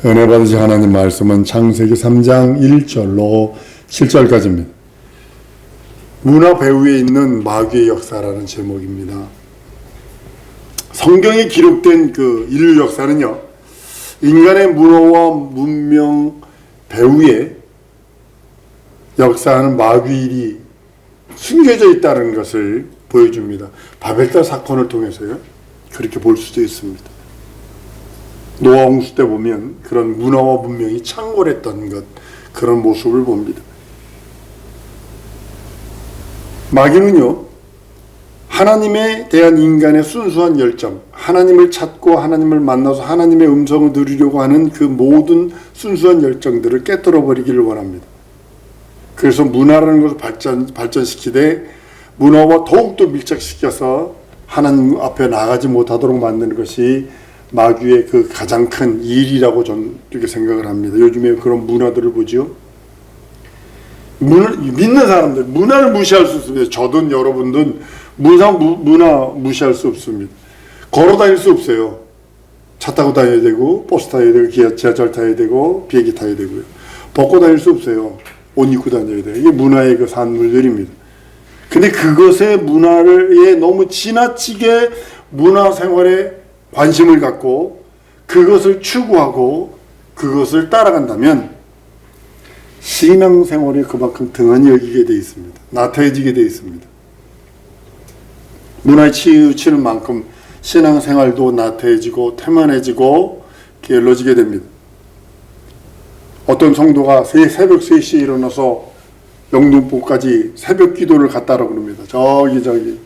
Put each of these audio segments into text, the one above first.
은혜 받으신 하나님 말씀은 창세기 3장 1절로 7절까지입니다. 문화 배후에 있는 마귀의 역사라는 제목입니다. 성경에 기록된 그 인류 역사는요, 인간의 문화와 문명 배후에 역사하는 마귀일이 숨겨져 있다는 것을 보여줍니다. 바벨탑 사건을 통해서요, 그렇게 볼 수도 있습니다. 노아 홍수 때 보면 그런 문화와 문명이 창궐했던 것, 그런 모습을 봅니다. 마귀는요, 하나님에 대한 인간의 순수한 열정, 하나님을 찾고 하나님을 만나서 하나님의 음성을 들으려고 하는 그 모든 순수한 열정들을 깨뜨려 버리기를 원합니다. 그래서 문화라는 것을 발전시키되 문화와 더욱더 밀착시켜서 하나님 앞에 나가지 못하도록 만드는 것이 마귀의 그 가장 큰 일이라고 저는 이렇게 생각을 합니다. 요즘에 그런 문화들을 보죠. 믿는 사람들, 문화를 무시할 수 없습니다. 저든 여러분든 문화 무시할 수 없습니다. 걸어 다닐 수 없어요. 차 타고 다녀야 되고, 버스 타야 되고, 지하철 타야 되고, 비행기 타야 되고요. 벗고 다닐 수 없어요. 옷 입고 다녀야 돼요. 이게 문화의 그 산물들입니다. 근데 그것의 문화에 너무 지나치게 문화 생활에 관심을 갖고 그것을 추구하고 그것을 따라간다면 신앙생활에 그만큼 등한히 여기게 되어 있습니다. 나태해지게 되어 있습니다. 문화에 치우치는 만큼 신앙생활도 나태해지고 태만해지고 게을러지게 됩니다. 어떤 성도가 새벽 3시에 일어나서 영등포까지 새벽 기도를 갔다라고 그럽니다. 저기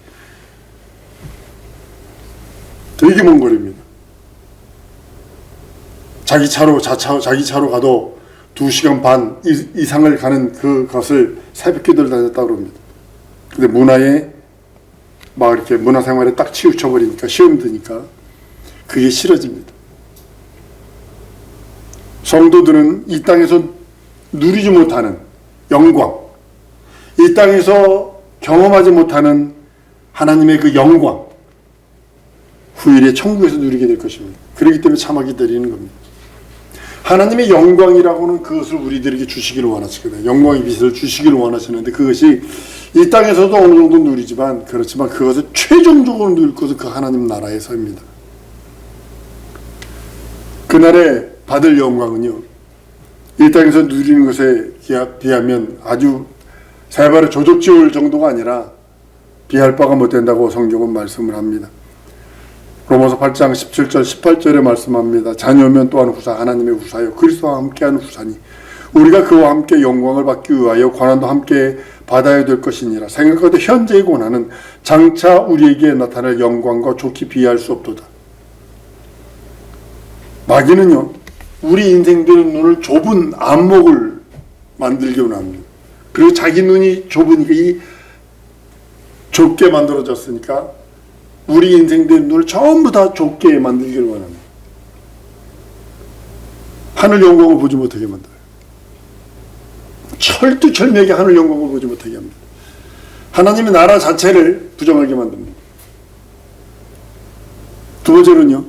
되게 먼 거리입니다. 자기 차로 가도 2시간 반 이상을 가는 그것을 새벽 기도를 다녔다고 합니다. 근데 문화에 막 이렇게 문화생활에 딱 치우쳐버리니까, 시험 드니까 그게 싫어집니다. 성도들은 이 땅에서 누리지 못하는 영광, 이 땅에서 경험하지 못하는 하나님의 그 영광, 후일에 천국에서 누리게 될 것입니다. 그렇기 때문에 참아 기다리는 겁니다. 하나님의 영광이라고는 그것을 우리들에게 주시기를 원하시거든요. 영광의 빛을 주시기를 원하시는데 그것이 이 땅에서도 어느 정도 누리지만, 그렇지만 그것을 최종적으로 누릴 것은 그 하나님 나라에서입니다. 그날에 받을 영광은요, 이 땅에서 누리는 것에 비하면 아주 세 발의 조적지올 정도가 아니라 비할 바가 못 된다고 성경은 말씀을 합니다. 로마서 8장 17절 18절에 말씀합니다. 자녀면 또한 후사, 하나님의 후사요 그리스도와 함께하는 후사니 우리가 그와 함께 영광을 받기 위하여 고난도 함께 받아야 될 것이니라. 생각하되 현재의 고난은 장차 우리에게 나타날 영광과 좋게 비할 수 없도다. 마귀는요, 우리 인생들의 눈을 좁은 안목을 만들기 원합니다. 그리고 자기 눈이 좁으니까, 이 좁게 만들어졌으니까 우리 인생들의 눈을 전부 다 좁게 만들기를 원합니다. 하늘 영광을 보지 못하게 만들어요. 철두철미하게 하늘 영광을 보지 못하게 합니다. 하나님의 나라 자체를 부정하게 만듭니다. 두 번째는요,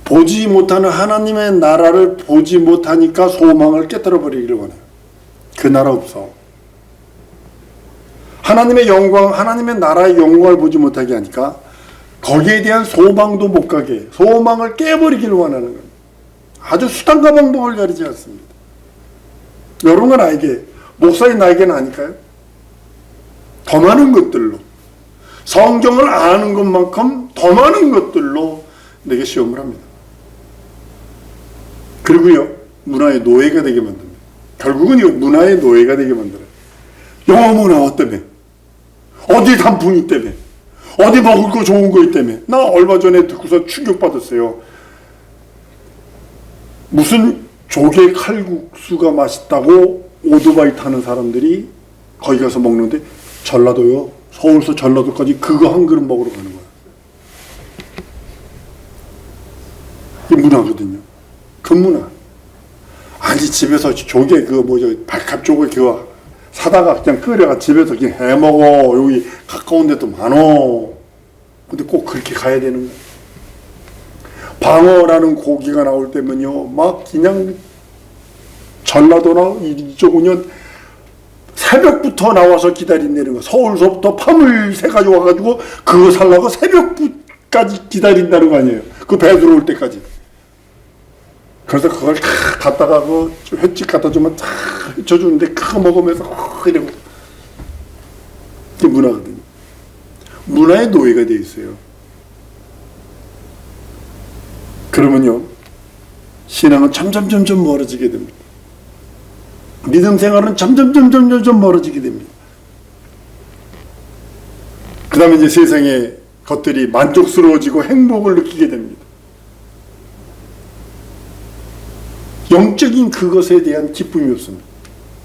보지 못하는 하나님의 나라를 보지 못하니까 소망을 깨뜨려 버리기를 원해요. 그 나라 없어. 하나님의 영광, 하나님의 나라의 영광을 보지 못하게 하니까 거기에 대한 소망도 못 가게, 소망을 깨버리기를 원하는 겁니다. 아주 수단과 방법을 가리지 않습니다. 여러분과 나에게, 목사인 나에게는 아닐까요? 더 많은 것들로, 성경을 아는 것만큼 더 많은 것들로 내게 시험을 합니다. 그리고요, 문화의 노예가 되게 만듭니다. 결국은 이거 문화의 노예가 되게 만들어요. 영어 문화 때문에, 어디 단풍이 때문에, 어디 먹을 거 좋은 거 때문에. 나 얼마 전에 듣고서 충격받았어요. 무슨 조개 칼국수가 맛있다고 오토바이 타는 사람들이 거기 가서 먹는데, 전라도요, 서울서 전라도까지 그거 한 그릇 먹으러 가는 거야. 이게 문화거든요. 그 문화. 아니, 집에서 조개 발값 조개 그거 사다가 그냥 끓여가 집에서 그냥 해 먹어. 여기 가까운 데도 많어. 근데 꼭 그렇게 가야 되는 거야. 방어라는 고기가 나올 때면요, 막 그냥 전라도나 이쪽은요, 새벽부터 나와서 기다린다는 거. 서울서부터 밤을 새가지고 와가지고 그거 살라고 새벽까지 기다린다는 거 아니에요. 그 배 들어올 때까지. 그래서 그걸 다 갖다가 그 횟집 갖다 주면 다 헤쳐주는데 그거 먹으면서 이러고. 그게 문화거든요. 문화의 노예가 돼 있어요. 그러면요, 신앙은 점점 멀어지게 됩니다. 믿음 생활은 점점 멀어지게 됩니다. 그 다음에 이제 세상의 것들이 만족스러워지고 행복을 느끼게 됩니다. 영적인 그것에 대한 기쁨이 없습니다.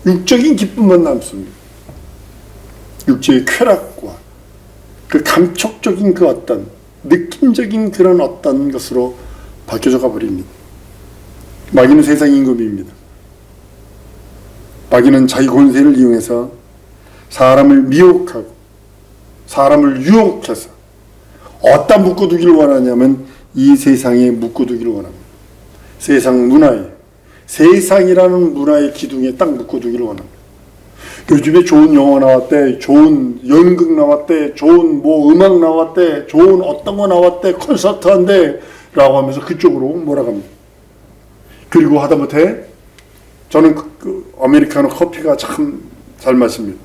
육적인 기쁨만 남습니다. 육체의 쾌락과 그 감촉적인 그 어떤 느낌적인 그런 어떤 것으로 바뀌어져 가버립니다. 마귀는 세상 임금입니다. 마귀는 자기 권세를 이용해서 사람을 미혹하고 사람을 유혹해서 어디다 묶어두기를 원하냐면 이 세상에 묶어두기를 원합니다. 세상 문화에, 세상이라는 문화의 기둥에 딱 묶어두기를 원합니다. 요즘에 좋은 영화 나왔대, 좋은 연극 나왔대, 좋은 뭐 음악 나왔대, 좋은 어떤 거 나왔대, 콘서트 한대 라고 하면서 그쪽으로 몰아갑니다. 그리고 하다못해 저는 그 아메리카노 커피가 참 잘 마십니다.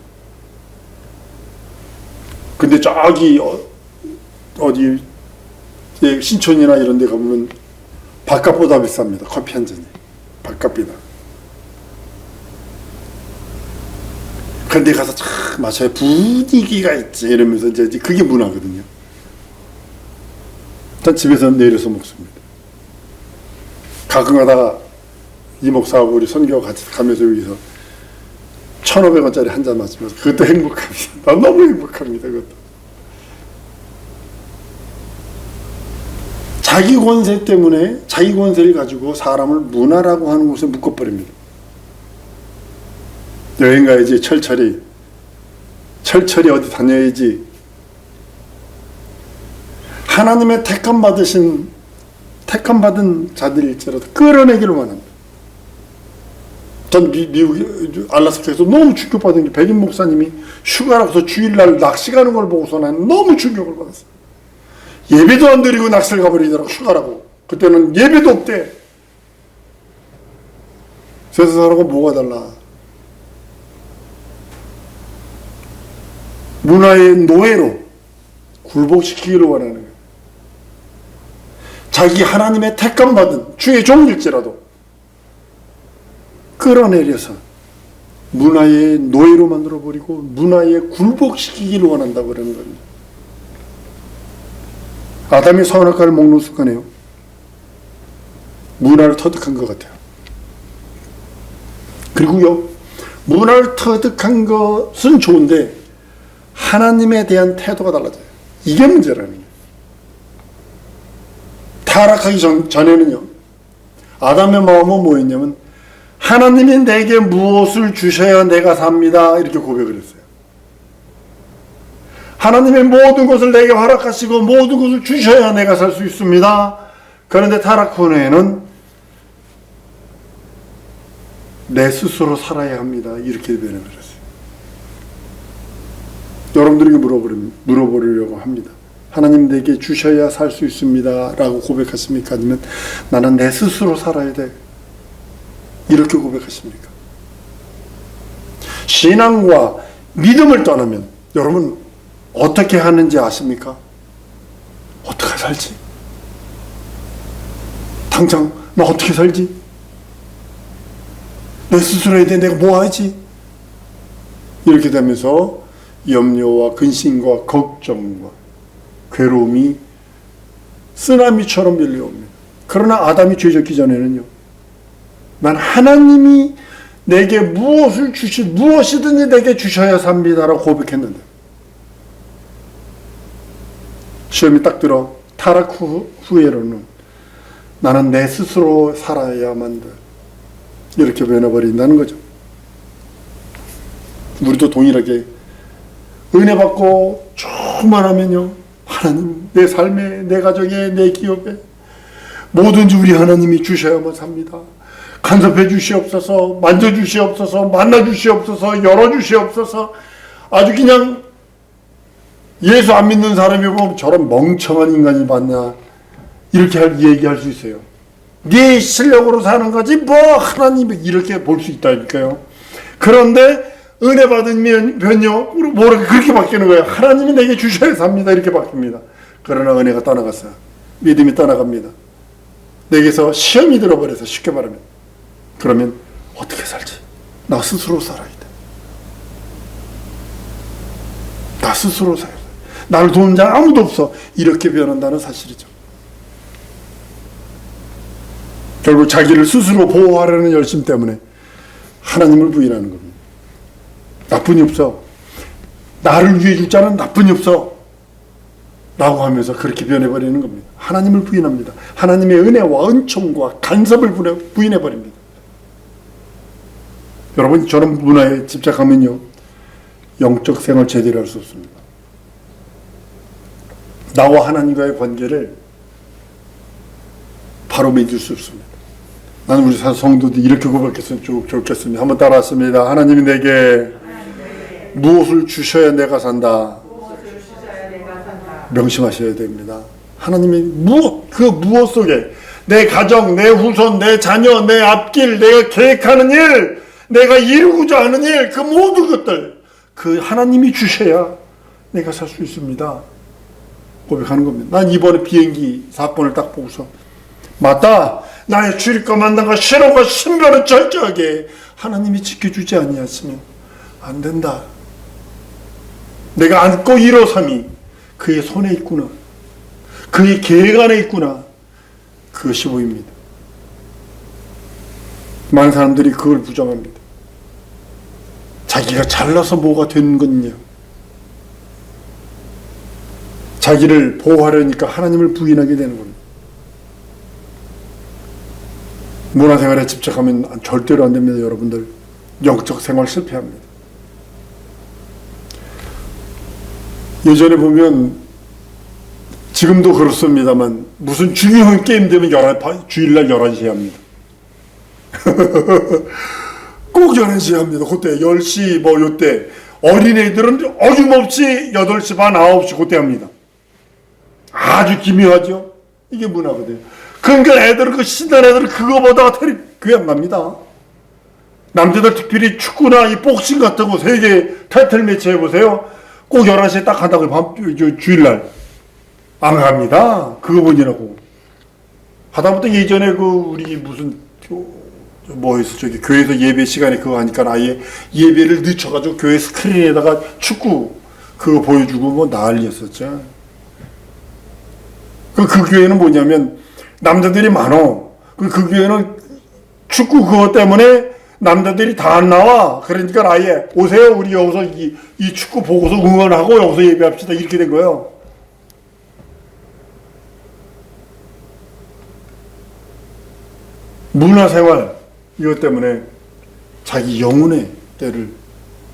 근데 저기 어디 신촌이나 이런 데 가보면 바깥보다 비쌉니다. 커피 한 잔이. 바깥비다. 그런데 가서 참 마셔야 분위기가 있지 이러면서 이제 그게 문화거든요. 전 집에서 내려서 먹습니다. 가끔 가다가 이 목사하고 우리 선교 같이 가면서 여기서 1,500원짜리 한 잔 마시면서 그것도 행복합니다. 너무 행복합니다. 그것도. 자기 권세 때문에 자기 권세를 가지고 사람을 문화라고 하는 곳에 묶어버립니다. 여행 가야지 철철이 어디 다녀야지. 하나님의 택함받은 자들일지라도 끌어내기를 원합니다. 전 미국 알라스카에서 너무 충격받은 게 백인 목사님이 휴가라고서 주일날 낚시 가는 걸 보고서 난 너무 충격을 받았어요. 예배도 안 드리고 낚시를 가버리더라고, 휴가라고. 그때는 예배도 없대. 세상하고 뭐가 달라. 문화의 노예로 굴복시키기를 원하는 거예요. 자기 하나님의 택감받은 주의 종일지라도 끌어내려서 문화의 노예로 만들어버리고 문화에 굴복시키기를 원한다고 그러는 겁니다. 아담이 선악과를 먹는 순간에요, 문화를 터득한 것 같아요. 그리고요, 문화를 터득한 것은 좋은데 하나님에 대한 태도가 달라져요. 이게 문제라는 거예요. 타락하기 전에는요, 아담의 마음은 뭐였냐면 하나님이 내게 무엇을 주셔야 내가 삽니다 이렇게 고백을 했어요. 하나님의 모든 것을 내게 허락하시고 모든 것을 주셔야 내가 살 수 있습니다. 그런데 타락 후에는 내 스스로 살아야 합니다 이렇게 변해버렸어요. 여러분들에게 물어보려고 합니다. 하나님 내게 주셔야 살 수 있습니다 라고 고백하십니까? 아니면 나는 내 스스로 살아야 돼 이렇게 고백하십니까? 신앙과 믿음을 떠나면 여러분 어떻게 하는지 아십니까? 어떻게 살지? 당장 나 어떻게 살지? 내 스스로 해야 돼. 내가 뭐 하지? 이렇게 되면서 염려와 근심과 걱정과 괴로움이 쓰나미처럼 밀려옵니다. 그러나 아담이 죄졌기 전에는요, 난 하나님이 내게 무엇이든지 내게 주셔야 삽니다라고 고백했는데, 시험이 딱 들어 타락 후에로는 나는 내 스스로 살아야만 돼 이렇게 변해버린다는 거죠. 우리도 동일하게 은혜 받고 충만하면요, 하나님 내 삶에, 내 가정에, 내 기업에 뭐든지 우리 하나님이 주셔야만 삽니다. 간섭해 주시옵소서, 만져 주시옵소서, 만나 주시옵소서, 열어 주시옵소서. 아주 그냥 예수 안 믿는 사람이 보면 저런 멍청한 인간이 맞나 이렇게 얘기할 수 있어요. 네 실력으로 사는 거지 뭐 하나님이 이렇게 볼 수 있다니까요. 그런데 은혜 받으면요 뭐라 그렇게 바뀌는 거예요. 하나님이 내게 주셔야 삽니다 이렇게 바뀝니다. 그러나 은혜가 떠나갔어요. 믿음이 떠나갑니다. 내게서 시험이 들어버려서 쉽게 말하면 그러면 어떻게 살지? 나 스스로 살아야 돼. 나 스스로 살아야 돼. 나를 도우는 자 아무도 없어. 이렇게 변한다는 사실이죠. 결국 자기를 스스로 보호하려는 열심 때문에 하나님을 부인하는 겁니다. 나뿐이 없어. 나를 위해 줄 자는 나뿐이 없어. 라고 하면서 그렇게 변해버리는 겁니다. 하나님을 부인합니다. 하나님의 은혜와 은총과 간섭을 부인해버립니다. 여러분 저런 문화에 집착하면요 영적 생활 제대로 할 수 없습니다. 나와 하나님과의 관계를 바로 맺을 수 없습니다. 나는 우리 성도들이 이렇게 고백했으면 좋겠습니다. 한번 따라하십니다. 하나님이 내게 무엇을 주셔야 내가 산다. 명심하셔야 됩니다. 하나님이 무엇 속에 내 가정, 내 후손, 내 자녀, 내 앞길, 내가 계획하는 일, 내가 이루고자 하는 일, 그 모든 것들 그 하나님이 주셔야 내가 살 수 있습니다. 고백하는 겁니다. 난 이번에 비행기 사건을 딱 보고서 맞다. 나의 출입과 만남과 실험과 신변을 철저하게 하나님이 지켜주지 아니하시면 안 된다. 내가 안고 일어삼이 그의 손에 있구나. 그의 계획 안에 있구나. 그것이 보입니다. 많은 사람들이 그걸 부정합니다. 자기가 잘나서 뭐가 되는 거냐. 자기를 보호하려니까 하나님을 부인하게 되는 겁니다. 문화생활에 집착하면 절대로 안 됩니다. 여러분들 영적 생활 실패합니다. 예전에 보면 지금도 그렇습니다만 무슨 중요한 게임 되면 주일날 11시에 합니다. 꼭 11시에 합니다. 그때 10시 뭐 요때 어린애들은 어김없이 8시 반 9시 그때 합니다. 아주 기묘하죠. 이게 문화거든요. 그러니까 애들은 그 신난 애들은 그거 보다가 교회 안 갑니다. 남자들 특별히 축구나 이 복싱 같은 거 세계 타이틀 매치 해보세요. 꼭 11시에 딱 한다고 주일날 안 갑니다. 그거 보느라고. 하다못해 예전에 우리 무슨 저기 교회에서 예배 시간에 그거 하니까 아예 예배를 늦춰가지고 교회 스크린에다가 축구 그거 보여주고 뭐 난리였었죠. 그 교회는 뭐냐면 남자들이 많어. 그 교회는 축구 그거 때문에 남자들이 다 안 나와. 그러니까 아예 오세요. 우리 여기서 이 축구 보고서 응원하고 여기서 예배합시다. 이렇게 된 거예요. 문화생활 이것 때문에 자기 영혼의 때를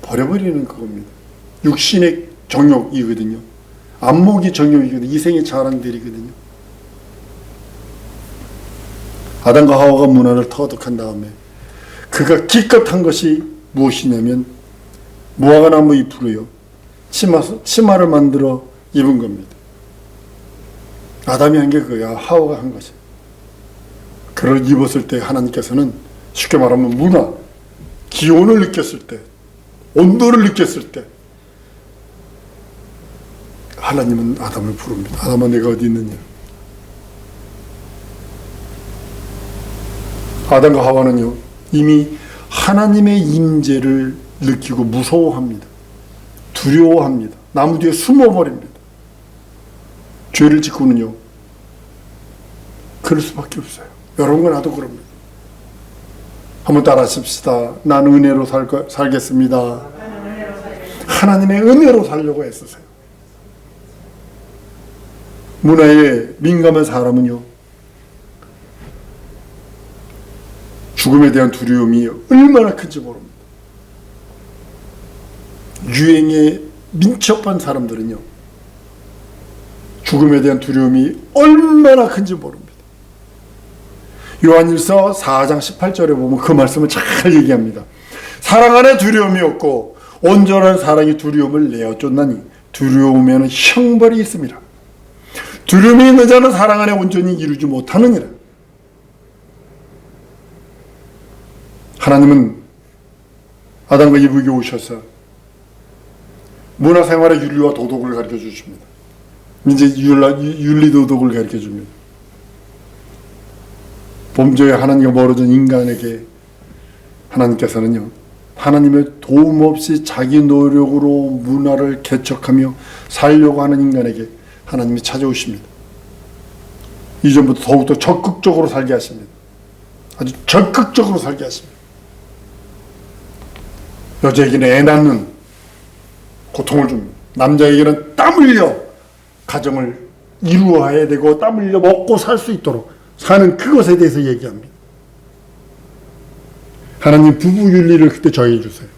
버려버리는 그겁니다. 육신의 정욕이거든요. 안목이 정욕이거든요. 이생의 자랑들이거든요. 아담과 하와가 문화를 터득한 다음에 그가 기껏 한 것이 무엇이냐면 무화과 나무 잎으로요 치마를 만들어 입은 겁니다. 아담이 한 게 그거야. 하와가 한 것이. 그걸 입었을 때 하나님께서는 쉽게 말하면 문화, 기온을 느꼈을 때, 온도를 느꼈을 때 하나님은 아담을 부릅니다. 아담아 내가 어디 있느냐. 아담과 하와는요 이미 하나님의 임재를 느끼고 무서워합니다. 두려워합니다. 나무 뒤에 숨어버립니다. 죄를 짓고는요 그럴 수밖에 없어요. 여러분과 나도 그럽니다. 한번 따라 하십시다. 난 은혜로 살겠습니다. 하나님의 은혜로 살려고 애쓰세요. 문화에 민감한 사람은요 죽음에 대한 두려움이 얼마나 큰지 모릅니다. 유행에 민첩한 요한일서 4장 18절에 보면 그 말씀을 잘 얘기합니다. 사랑 안에 두려움이 없고 온전한 사랑이 두려움을 내어 쫓나니 두려움에는 형벌이 있습니다. 두려움이 있는 자는 사랑 안에 온전히 이루지 못하느니라. 하나님은 아담과 이브에게 오셔서 문화생활의 윤리와 도덕을 가르쳐 주십니다. 이제 윤리 도덕을 가르쳐 줍니다. 범죄에 하나님과 멀어진 인간에게 하나님께서는요, 하나님의 도움 없이 자기 노력으로 문화를 개척하며 살려고 하는 인간에게 하나님이 찾아오십니다. 이전부터 더욱더 적극적으로 살게 하십니다. 아주 적극적으로 살게 하십니다. 여자에게는 애 낳는 고통을 줍니다. 남자에게는 땀 흘려 가정을 이루어야 되고 땀 흘려 먹고 살 수 있도록 사는 그것에 대해서 얘기합니다. 하나님 부부 윤리를 그때 정해 주세요.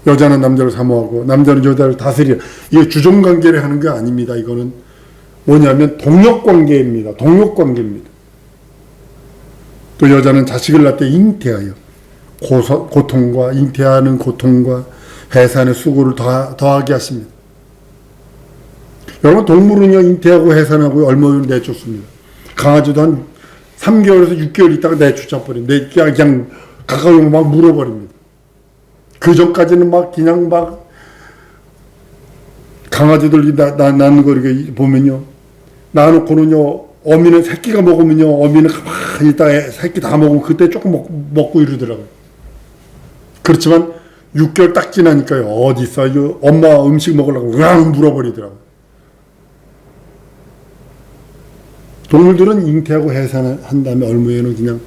여자는 남자를 사모하고 남자는 여자를 다스리라. 이게 주종관계를 하는 게 아닙니다. 이거는 뭐냐면 동력관계입니다. 동력관계입니다. 또 여자는 자식을 낳을 때 잉태하여 고통과 잉태하는 고통과 해산의 수고를 더하게 하십니다. 여러분, 동물은요, 잉태하고 해산하고 얼마나 내쫓습니다. 강아지도 한 3개월에서 6개월 있다가 내쫓아 버립니다. 그냥 가까이 오면 막 물어버립니다. 그 전까지는 그냥 강아지들 낳는 거 이렇게 보면요, 낳아놓고는요, 어미는 새끼가 먹으면요, 어미는 가만히 있다가 새끼 다 먹으면 그때 조금 먹고 이러더라고요. 그렇지만 6개월 딱 지나니까요, 어디 있어요? 엄마 음식 먹으려고 으앙 물어버리더라고요. 동물들은 잉태하고 해산한 다음에 얼무에는 그냥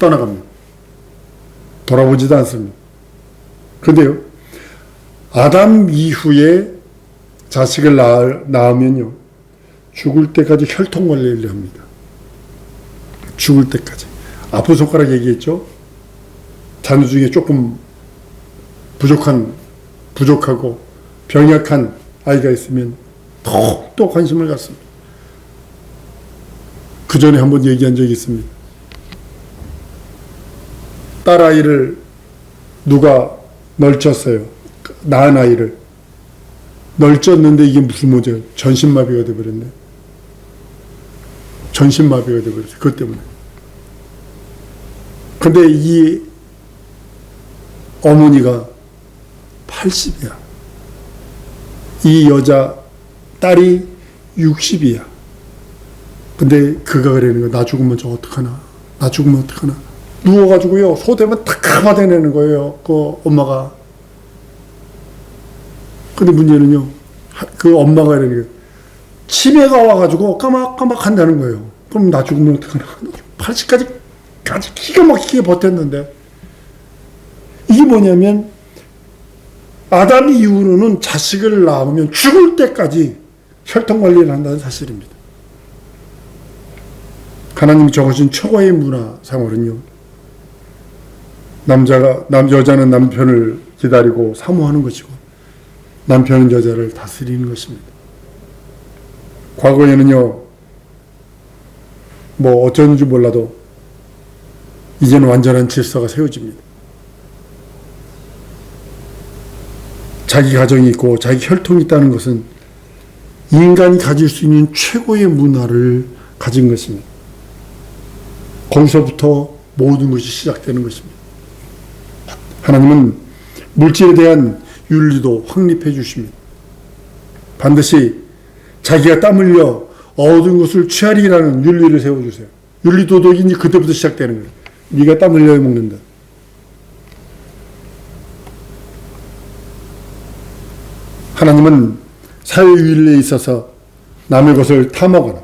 떠나갑니다. 돌아보지도 않습니다. 그런데요, 아담 이후에 자식을 낳으면요, 죽을 때까지 혈통 관리를 합니다. 죽을 때까지. 아픈 손가락 얘기했죠? 자녀 중에 조금 부족하고 병약한 아이가 있으면 더 관심을 갖습니다. 그 전에 한번 얘기한 적이 있습니다. 딸아이를 누가 널쳤어요. 낳은 아이를. 널쳤는데 이게 무슨 문제예요? 전신마비가 돼버렸네. 전신마비가 돼버렸어요. 그것 때문에. 근데 이 어머니가 80이야. 이 여자 딸이 60이야. 근데 그가 그러는 거야. 나 죽으면 저 어떡하나. 나 죽으면 어떡하나. 누워가지고요, 소대만 탁 받아내는 거예요. 그 엄마가. 근데 문제는요, 그 엄마가 이러는 거예요. 치매가 와가지고 까막까막 한다는 거예요. 그럼 나 죽으면 어떡하나. 80까지 기가 막히게 버텼는데. 이게 뭐냐면, 아담 이후로는 자식을 낳으면 죽을 때까지 혈통 관리를 한다는 사실입니다. 하나님이 적으신 최고의 문화 생활은요, 여자는 남편을 기다리고 사모하는 것이고, 남편은 여자를 다스리는 것입니다. 과거에는요, 뭐 어쩐지 몰라도, 이제는 완전한 질서가 세워집니다. 자기 가정이 있고, 자기 혈통이 있다는 것은 인간이 가질 수 있는 최고의 문화를 가진 것입니다. 거기서부터 모든 것이 시작되는 것입니다. 하나님은 물질에 대한 윤리도 확립해 주십니다. 반드시 자기가 땀 흘려 얻은 것을 취하리라는 윤리를 세워주세요. 윤리 도덕이 이제 그때부터 시작되는 거예요. 네가 땀 흘려 먹는다. 하나님은 사회 윤리에 있어서 남의 것을 탐하거나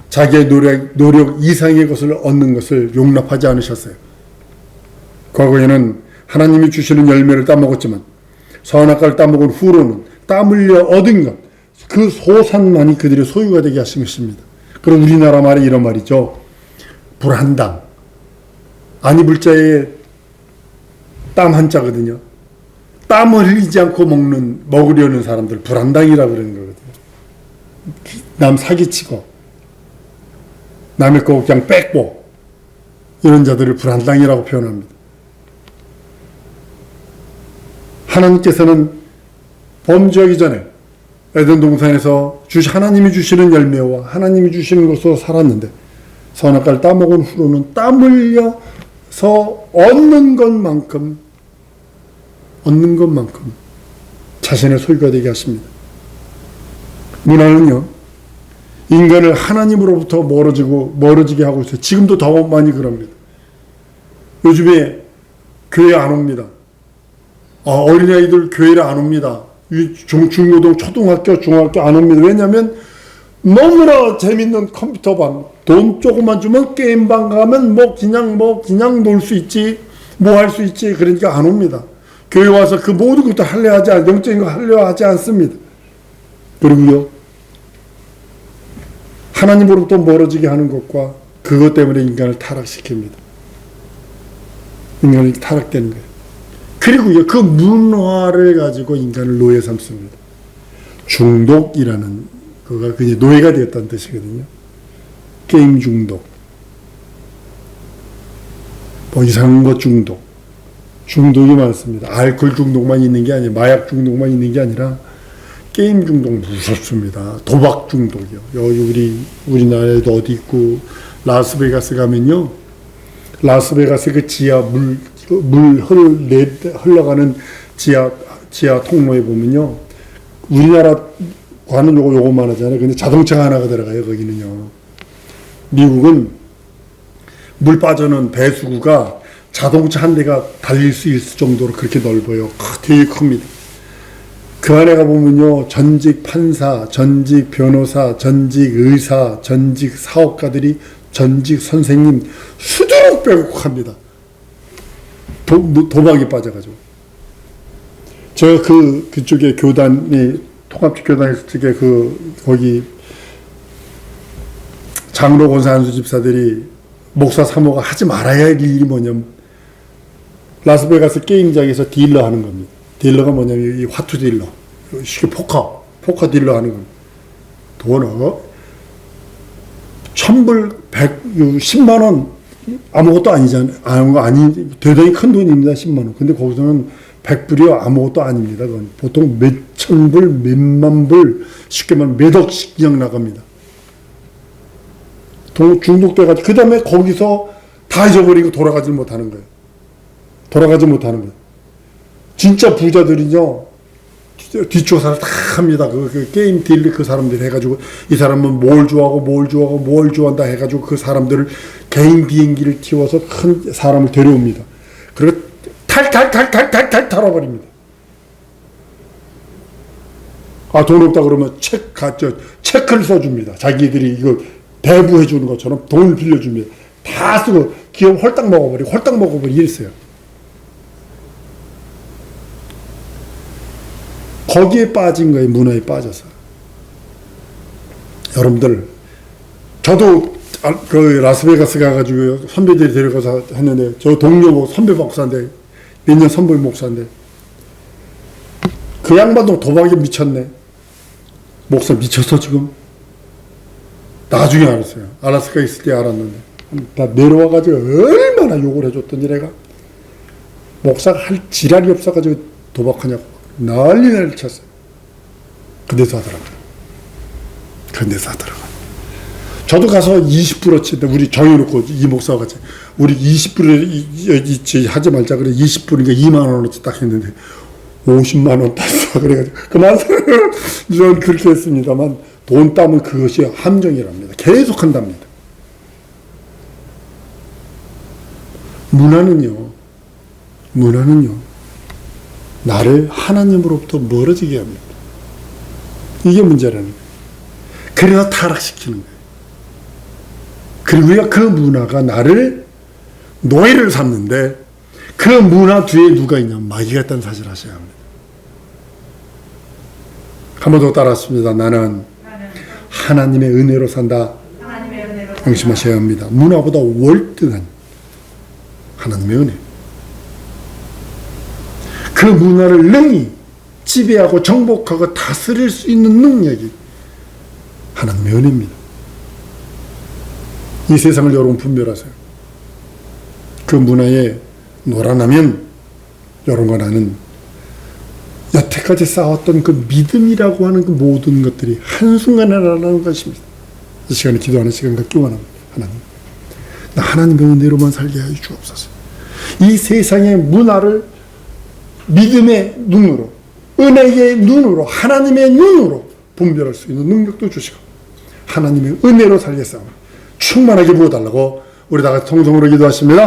자기의 노력 이상의 것을 얻는 것을 용납하지 않으셨어요. 과거에는 하나님이 주시는 열매를 따먹었지만 선악과를 따먹은 후로는 땀 흘려 얻은 것, 그 소산만이 그들의 소유가 되게 하신 것입니다. 그럼 우리나라 말에 이런 말이죠. 불한당. 아니 불자에 땀 한자거든요. 땀을 흘리지 않고 먹으려는 사람들 불한당이라고 그러는 거거든요. 남 사기치고. 남의 거 그냥 뺏고 이런 자들을 불한당이라고 표현합니다. 하나님께서는 범죄하기 전에 에덴 동산에서 하나님이 주시는 열매와 하나님이 주시는 것으로 살았는데 선악과를 따먹은 후로는 땀 흘려서 얻는 것만큼 자신의 소유가 되게 하십니다. 문화는요, 인간을 하나님으로부터 멀어지게 하고 있어요. 지금도 더 많이 그럽니다. 요즘에 교회 안 옵니다. 어린아이들 교회를 안 옵니다. 중고등, 초등학교, 중학교 안 옵니다. 왜냐하면 너무나 재밌는 컴퓨터방, 돈 조금만 주면 게임방 가면 그냥 놀 수 있지, 할 수 있지. 그러니까 안 옵니다. 교회 와서 그 모든 것도 영적인 거 하려 하지 않습니다. 그리고요, 하나님으로부터 멀어지게 하는 것과 그것 때문에 인간을 타락시킵니다. 인간이 타락되는 거예요. 그리고요, 그 문화를 가지고 인간을 노예 삼습니다. 중독이라는 그가 그냥 노예가 되었다는 뜻이거든요. 게임 중독, 이상한 것 중독, 중독이 많습니다. 알코올 중독만 있는 게 아니라 마약 중독만 있는 게 아니라 게임 중독 무섭습니다. 도박 중독이요. 여기 우리나라에도 어디 있고 라스베가스 가면요, 라스베가스 그 지하 물 흘러가는 지하 통로에 보면요, 우리나라과는 요거만 하잖아요. 근데 자동차가 하나가 들어가요. 거기는요. 미국은 물 빠져는 배수구가 자동차 한 대가 달릴 수 있을 정도로 그렇게 넓어요. 되게 큽니다. 그 안에 가보면요, 전직 판사, 전직 변호사, 전직 의사, 전직 사업가들이, 전직 선생님 수두룩 빼곡합니다. 도박에 빠져가지고. 제가 그쪽에 교단이, 통합 교단 쪽에 거기 장로 권사 한수 집사들이 목사 사모가 하지 말아야 할 일이 뭐냐면, 라스베가스 게임장에서 딜러 하는 겁니다. 딜러가 뭐냐면 이 화투 딜러, 쉽게 포커 딜러 하는 겁니다. 돈을 1000불, 10만 원 아무것도 아니잖아요. 대단히 큰 돈입니다. 10만 원. 근데 거기서는 100불이요 아무것도 아닙니다. 그건 보통 몇 천 불, 몇만 불, 쉽게 말하면 몇 억씩 그냥 나갑니다. 중독돼가지고 그 다음에 거기서 다 잊어버리고 돌아가지 못하는 거예요. 진짜 부자들이요, 뒷조사를 다 합니다. 그 게임 딜 그 사람들 해가지고, 이 사람은 뭘 좋아한다 해가지고 그 사람들을 개인 비행기를 띄워서 큰 사람을 데려옵니다. 그리고 탈 털어버립니다. 돈 없다 그러면 체크를 써줍니다. 자기들이 이거 대부해주는 것처럼 돈을 빌려줍니다. 다 쓰고 기업 홀딱 먹어버리고 이랬어요. 거기에 빠진 거예요. 문화에 빠져서. 여러분들, 저도 그 라스베가스 가가지고 선배들이 데려가서 했는데, 저 동료 선배 목사인데, 몇 년 선배 목사인데, 그 양반도 도박에 미쳤네. 목사 미쳤어 지금? 나중에 알았어요. 알라스카 있을 때 알았는데, 나 내려와가지고 얼마나 욕을 해줬더니 내가 목사가 할 지랄이 없어가지고 도박하냐고 난리를 쳤어요. 근데서 하더라고요. 저도 가서 20불어치인데, 우리 정해놓고 이 목사와 같이 우리 20불을 하지 말자 그래. 20불이니까 2만 원어치 딱 했는데 50만 원 땄어. 그래가지고 그만. 저는 그렇게 했습니다만, 돈 따면 그것이 함정이랍니다. 계속 한답니다. 문화는요, 나를 하나님으로부터 멀어지게 합니다. 이게 문제라는 거예요. 그래서 타락시키는 거예요. 그리고요, 그 문화가 나를 노예를 삼는데, 그 문화 뒤에 누가 있냐면 마귀가 있다는 사실을 아셔야 합니다. 한 번 더 따라했습니다. 나는 하나님의 은혜로 산다. 명심하셔야 합니다. 문화보다 월등한 하나님의 은혜. 그 문화를 능히 지배하고 정복하고 다스릴 수 있는 능력이 하나님의 은혜입니다. 이 세상을 여러분 분별하세요. 그 문화에 놀아나면 여러분과 나는 여태까지 쌓았던 그 믿음이라고 하는 그 모든 것들이 한순간에 날아가는 것입니다. 이 시간에 기도하는 시간 갖기 원합니다. 하나님, 나 하나님의 은혜로만 살게 하여 주옵소서. 이 세상의 문화를 믿음의 눈으로, 은혜의 눈으로, 하나님의 눈으로 분별할 수 있는 능력도 주시고 하나님의 은혜로 살겠사오니 충만하게 부어달라고 우리 다 같이 통성으로 기도하십니다.